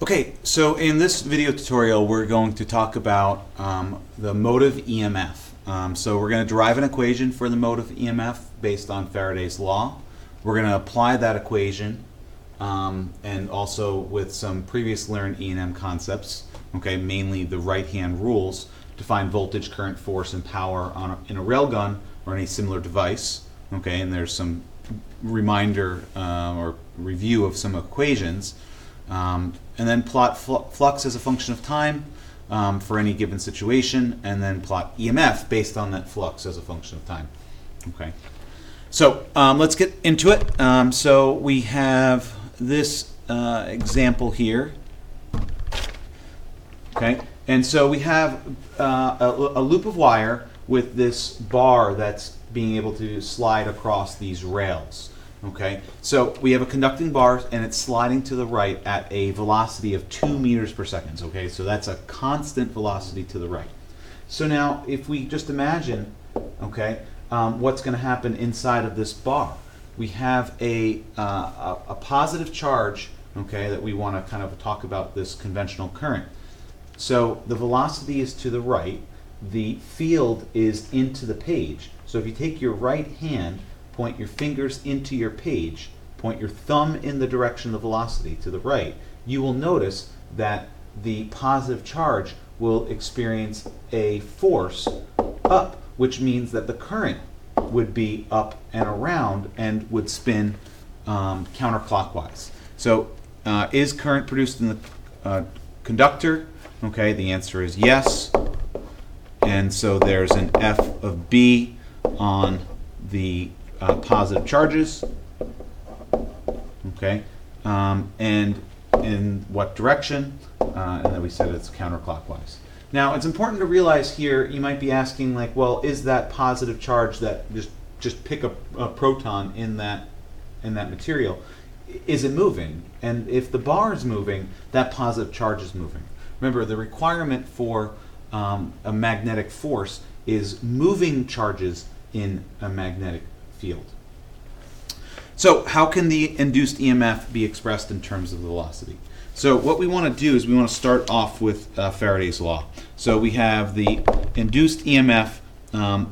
Okay, so in this video tutorial we're going to talk about the motive EMF. So we're going to derive an equation for the motive EMF based on Faraday's law. We're going to apply that equation and also with some previous learned E&M concepts, okay, mainly the right-hand rules to find voltage, current, force, and power in a railgun or any similar device. Okay, and there's some reminder or review of some equations. And then plot flux as a function of time for any given situation, and then plot EMF based on that flux as a function of time. Okay, so let's get into it. So we have this example here. Okay, and so we have a loop of wire with this bar that's being able to slide across these rails. Okay, so we have a conducting bar and it's sliding to the right at a velocity of 2 meters per second. Okay, so that's a constant velocity to the right. So now if we just imagine, okay, what's going to happen inside of this bar, we have a positive charge, okay, that we want to kind of talk about this conventional current. So the velocity is to the right, the field is into the page. So if you take your right hand, point your fingers into your page, point your thumb in the direction of the velocity to the right, you will notice that the positive charge will experience a force up, which means that the current would be up and around and would spin counterclockwise. So is current produced in the conductor? Okay, the answer is yes. And so there's an F of B on the positive charges, okay, and in what direction, and then we said it's counterclockwise. Now it's important to realize here, you might be asking like, well, is that positive charge that just pick a proton in that material, is it moving? And if the bar is moving, that positive charge is moving. Remember, the requirement for a magnetic force is moving charges in a magnetic field. So how can the induced EMF be expressed in terms of the velocity? So what we want to do is we want to start off with Faraday's law. So we have the induced EMF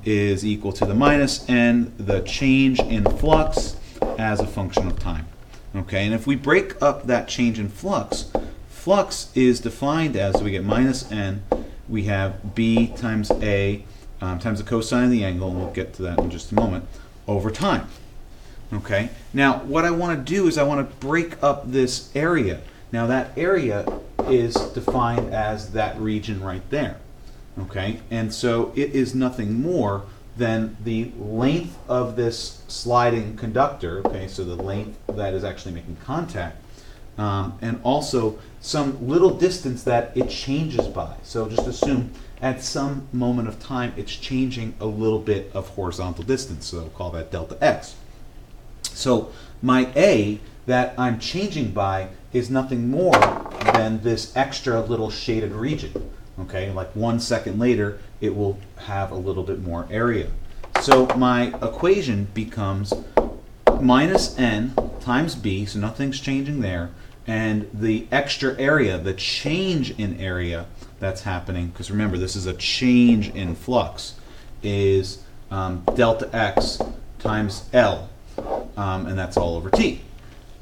is equal to the minus n, the change in flux as a function of time. Okay, and if we break up that change in flux, flux is defined as, we get minus n, we have b times a times the cosine of the angle, and we'll get to that in just a moment, over time. Okay, now what I want to do is I want to break up this area. Now that area is defined as that region right there. Okay, and so it is nothing more than the length of this sliding conductor. Okay, so the length that is actually making contact, and also some little distance that it changes by. So just assume at some moment of time it's changing a little bit of horizontal distance, so we'll call that delta x. So my A that I'm changing by is nothing more than this extra little shaded region. Okay, like 1 second later it will have a little bit more area. So my equation becomes minus n times b, so nothing's changing there, and the extra area, the change in area that's happening, because remember this is a change in flux, is delta x times L, and that's all over t.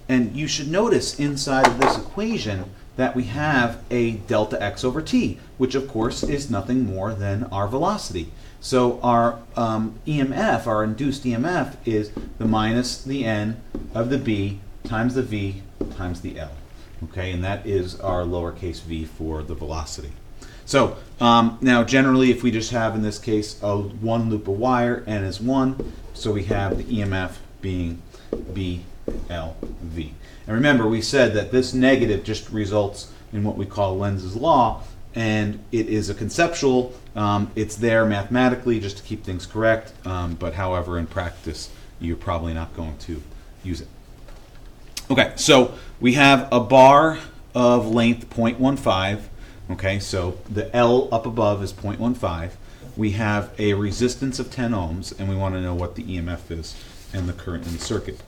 And you should notice inside of this equation that we have a delta x over t, which of course is nothing more than our velocity. So our EMF, our induced EMF, is the minus the n of the b times the v times the L. Okay, and that is our lowercase v for the velocity. So now generally if we just have in this case one loop of wire, n is 1, so we have the EMF being B, L, V. And remember we said that this negative just results in what we call Lenz's law, and it is a conceptual, it's there mathematically just to keep things correct, but however in practice you're probably not going to use it. Okay, so we have a bar of length 0.15. Okay, so the L up above is 0.15. We have a resistance of 10 ohms, and we want to know what the EMF is and the current in the circuit.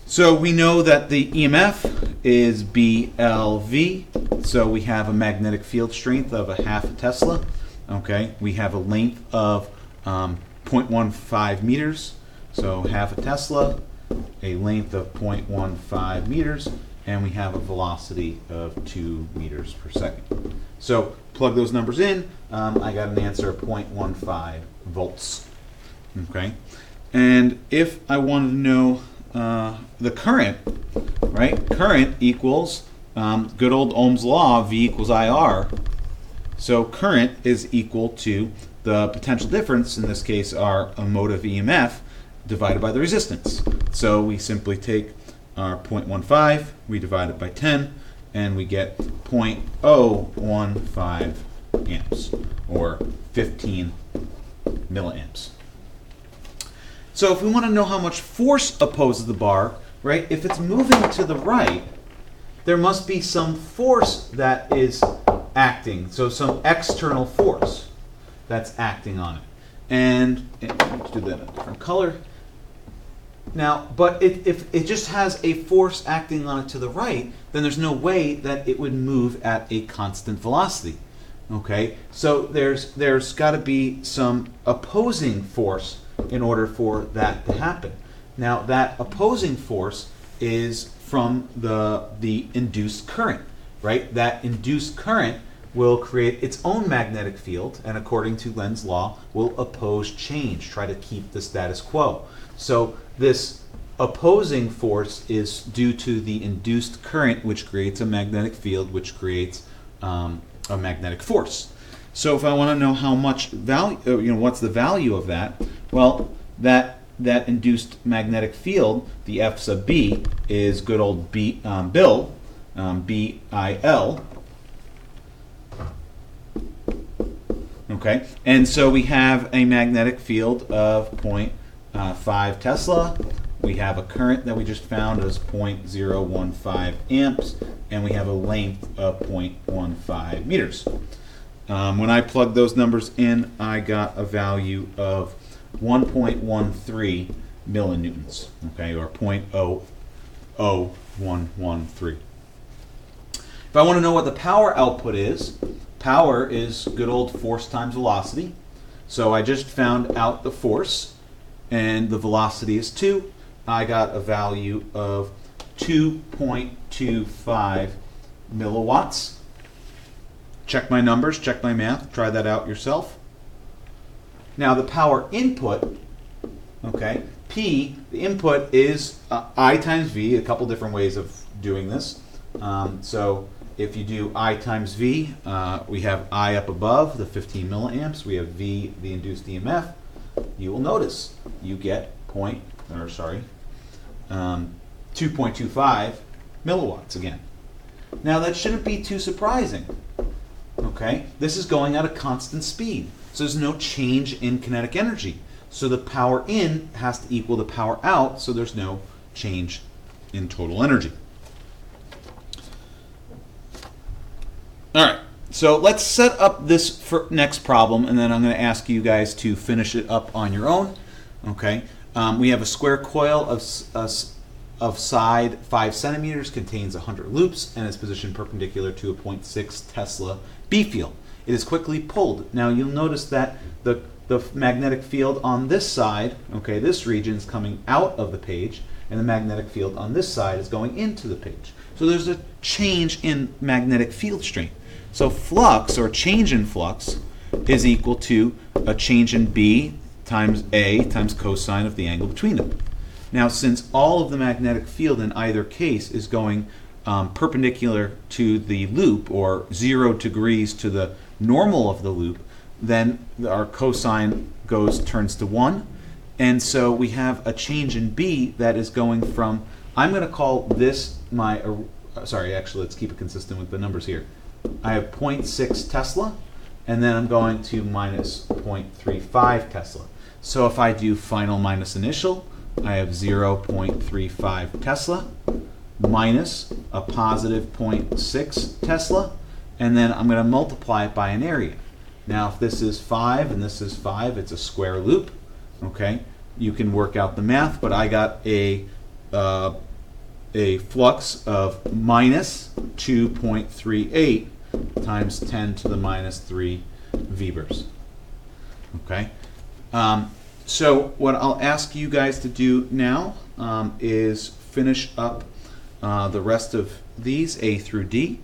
So we know that the EMF is BLV, so we have a magnetic field strength of a half a Tesla. Okay, we have a length of 0.15 meters, so half a Tesla, a length of 0.15 meters, and we have a velocity of 2 meters per second. So plug those numbers in, I got an answer of 0.15 volts. Okay, and if I wanted to know the current, right? Current equals good old Ohm's law, V equals IR. So current is equal to the potential difference, in this case our motive EMF, divided by the resistance. So we simply take our 0.15, we divide it by 10, and we get 0.015 amps, or 15 milliamps. So if we want to know how much force opposes the bar, right, if it's moving to the right, there must be some force that is acting, so some external force that's acting on it. And let's do that in a different color. Now, but if it just has a force acting on it to the right, then there's no way that it would move at a constant velocity. Okay, so there's got to be some opposing force in order for that to happen. Now, that opposing force is from the induced current, right? That induced current will create its own magnetic field, and according to Lenz law, will oppose change, try to keep the status quo. So this opposing force is due to the induced current, which creates a magnetic field, which creates a magnetic force. So if I want to know how much value, what's the value of that? Well, that induced magnetic field, the F sub B, is good old Bill, B-I-L. Okay, and so we have a magnetic field of 0.5 Tesla. We have a current that we just found as 0.015 amps, and we have a length of 0.15 meters. When I plugged those numbers in, I got a value of 1.13 millinewtons, okay, or 0.00113. If I want to know what the power output is, power is good old force times velocity. So I just found out the force, and the velocity is 2. I got a value of 2.25 milliwatts. Check my numbers, check my math, try that out yourself. Now the power input, okay, P, the input is I times V, a couple different ways of doing this. So if you do I times V, we have I up above, the 15 milliamps, we have V, the induced EMF. You will notice you get 2.25 milliwatts again. Now that shouldn't be too surprising. Okay, this is going at a constant speed, so there's no change in kinetic energy. So the power in has to equal the power out, so there's no change in total energy. All right, so let's set up this next problem, and then I'm going to ask you guys to finish it up on your own. Okay, we have a square coil of side 5 centimeters, contains 100 loops, and is positioned perpendicular to a 0.6 Tesla B field. It is quickly pulled. Now you'll notice that the magnetic field on this side, okay, this region is coming out of the page, and the magnetic field on this side is going into the page. So there's a change in magnetic field strength. So flux, or change in flux, is equal to a change in B times A times cosine of the angle between them. Now, since all of the magnetic field in either case is going perpendicular to the loop, or 0 degrees to the normal of the loop, then our cosine turns to 1. And so we have a change in B that is going from, I'm going to call this my, actually let's keep it consistent with the numbers here. I have 0.6 Tesla, and then I'm going to minus 0.35 Tesla. So if I do final minus initial, I have 0.35 Tesla minus a positive 0.6 Tesla, and then I'm going to multiply it by an area. Now if this is 5 and this is 5, it's a square loop. Okay, you can work out the math, but I got a a flux of minus 2.38 times 10 to the minus 3 Vebers. Okay? So what I'll ask you guys to do now is finish up the rest of these, A through D.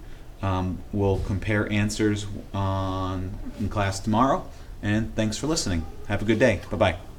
We'll compare answers in class tomorrow. And thanks for listening. Have a good day. Bye-bye.